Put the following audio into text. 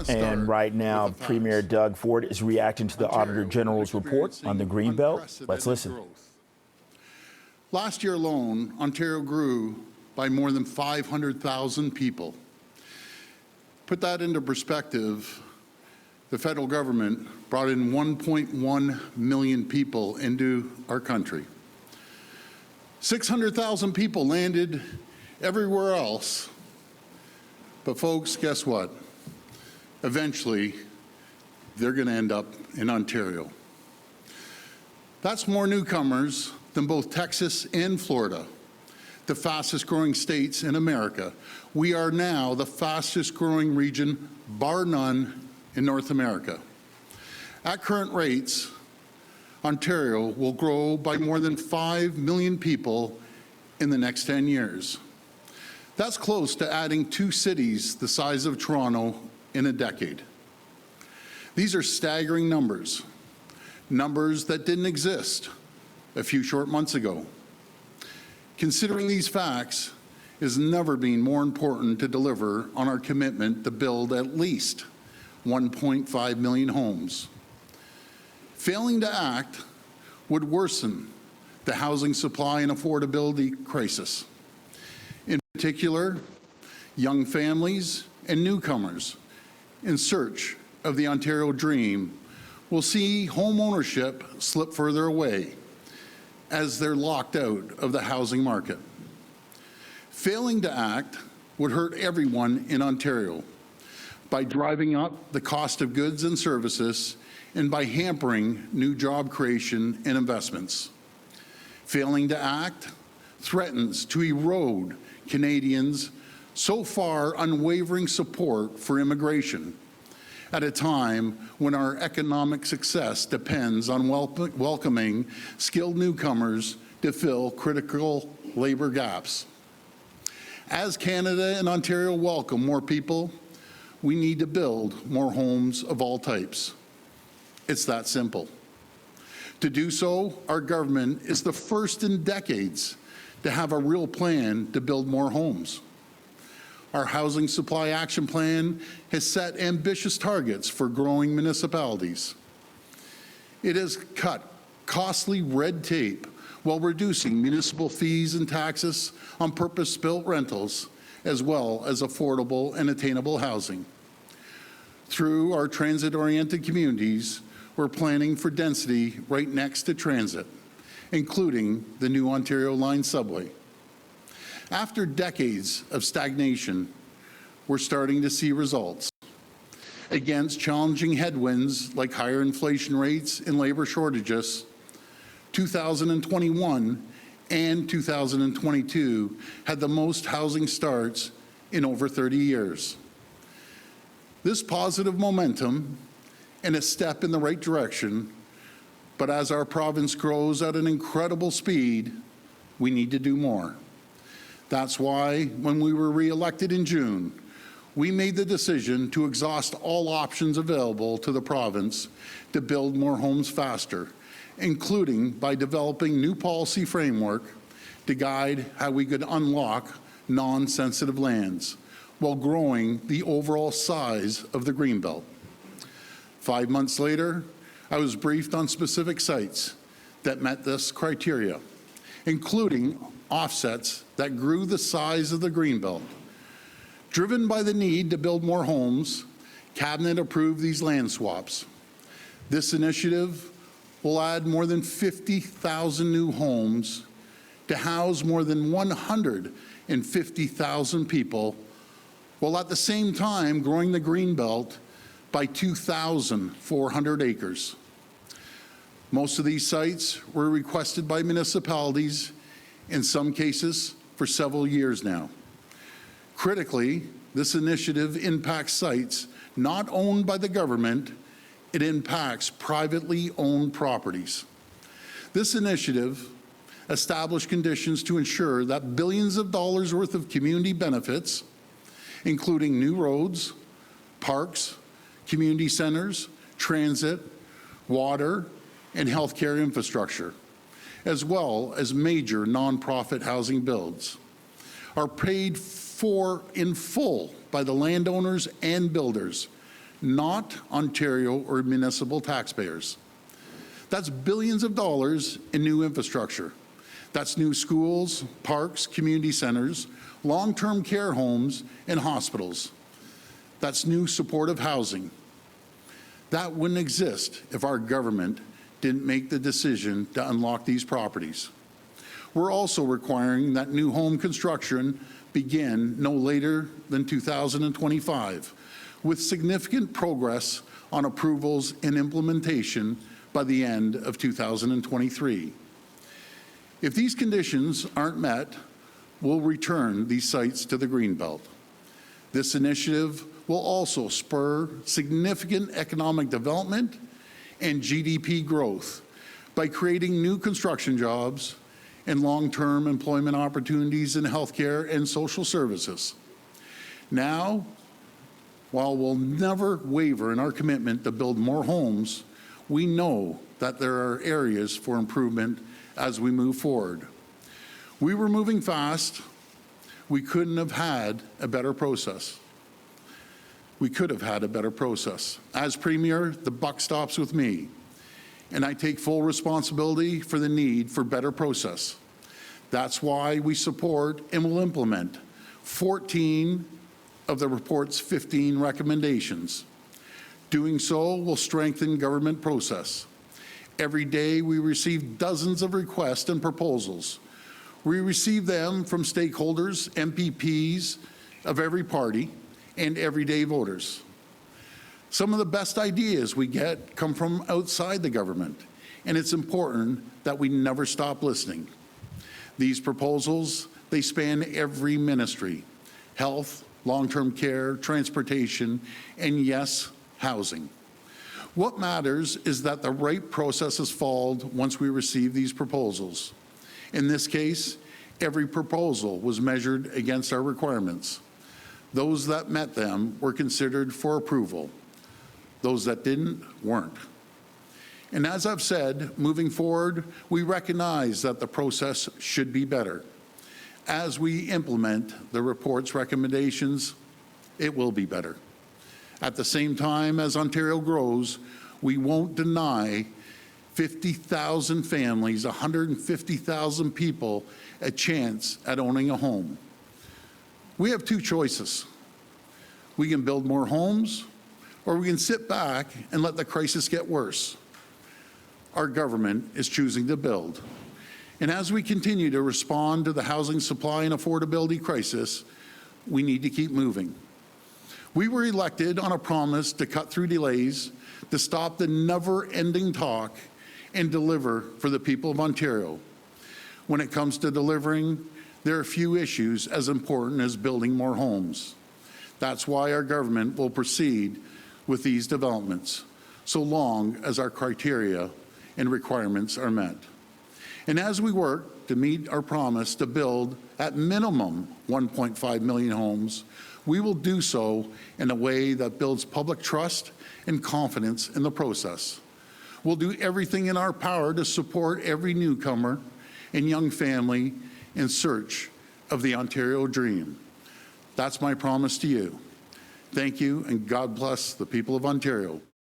And right now, Premier Doug Ford is reacting to the Auditor General's report on the Greenbelt. Let's listen. Last year alone, Ontario grew by more than 500,000 people. Put that into perspective, the federal government brought in 1.1 million people into our country. 600,000 people landed everywhere else. But folks, guess what? Eventually, they're going to end up in Ontario. That's more newcomers than both Texas and Florida, the fastest growing states in America. We are now the fastest growing region, bar none, in North America. At current rates, Ontario will grow by more than 5 million people in the next 10 years. That's close to adding 2 cities the size of Toronto in a decade. These are staggering numbers, numbers that didn't exist a few short months ago. Considering these facts has never been more important to deliver on our commitment to build at least 1.5 million homes. Failing to act would worsen the housing supply and affordability crisis. In particular, young families and newcomers in search of the Ontario dream will see home ownership slip further away as they're locked out of the housing market. Failing to act would hurt everyone in Ontario by driving up the cost of goods and services and by hampering new job creation and investments. Failing to act threatens to erode Canadians' so far unwavering support for immigration at a time when our economic success depends on welcoming skilled newcomers to fill critical labor gaps. As Canada and Ontario welcome more people, we need to build more homes of all types. It's that simple. To do so, our government is the first in decades to have a real plan to build more homes. Our Housing Supply Action Plan has set ambitious targets for growing municipalities. It has cut costly red tape while reducing municipal fees and taxes on purpose-built rentals, as well as affordable and attainable housing. Through our transit-oriented communities, we're planning for density right next to transit, including the new Ontario Line subway. After decades of stagnation, we're starting to see results. Against challenging headwinds like higher inflation rates and labor shortages, 2021 and 2022 had the most housing starts in over 30 years. This positive momentum and a step in the right direction, but as our province grows at an incredible speed, we need to do more. That's why, when we were re-elected in June, we made the decision to exhaust all options available to the province to build more homes faster, including by developing new policy framework to guide how we could unlock non-sensitive lands while growing the overall size of the Greenbelt. 5 months later, I was briefed on specific sites that met this criteria, including offsets that grew the size of the Greenbelt. Driven by the need to build more homes, Cabinet approved these land swaps. This initiative will add more than 50,000 new homes to house more than 150,000 people, while at the same time growing the Greenbelt by 2,400 acres. Most of these sites were requested by municipalities, in some cases for several years now. Critically, this initiative impacts sites not owned by the government, it impacts privately owned properties. This initiative established conditions to ensure that billions of dollars worth of community benefits, including new roads, parks, community centers, transit, water, and healthcare infrastructure, as well as major nonprofit housing builds, are paid for in full by the landowners and builders, not Ontario or municipal taxpayers. That's billions of dollars in new infrastructure. That's new schools, parks, community centers, long-term care homes, and hospitals. That's new supportive housing. That wouldn't exist if our government didn't make the decision to unlock these properties. We're also requiring that new home construction begin no later than 2025, with significant progress on approvals and implementation by the end of 2023. If these conditions aren't met, we'll return these sites to the Greenbelt. This initiative will also spur significant economic development and GDP growth by creating new construction jobs and long-term employment opportunities in healthcare and social services. Now, while we'll never waver in our commitment to build more homes, we know that there are areas for improvement as we move forward. We were moving fast. We couldn't have had a better process. We could have had a better process. As Premier, the buck stops with me, and I take full responsibility for the need for better process. That's why we support and will implement 14 of the report's 15 recommendations. Doing so will strengthen government process. Every day we receive dozens of requests and proposals. We receive them from stakeholders, MPPs of every party, and everyday voters. Some of the best ideas we get come from outside the government, and it's important that we never stop listening. These proposals, they span every ministry: health, long-term care, transportation, and yes, housing. What matters is that the right process is followed once we receive these proposals. In this case, every proposal was measured against our requirements. Those that met them were considered for approval. Those that didn't weren't. And as I've said, moving forward, we recognize that the process should be better. As we implement the report's recommendations, it will be better. At the same time, as Ontario grows, we won't deny 50,000 families, 150,000 people a chance at owning a home. We have two choices. We can build more homes, or we can sit back and let the crisis get worse. Our government is choosing to build. And as we continue to respond to the housing supply and affordability crisis, we need to keep moving. We were elected on a promise to cut through delays, to stop the never-ending talk, and deliver for the people of Ontario. When it comes to delivering, there are few issues as important as building more homes. That's why our government will proceed with these developments, so long as our criteria and requirements are met. And as we work to meet our promise to build at minimum 1.5 million homes, we will do so in a way that builds public trust and confidence in the process. We'll do everything in our power to support every newcomer and young family in search of the Ontario dream. That's my promise to you. Thank you, and God bless the people of Ontario.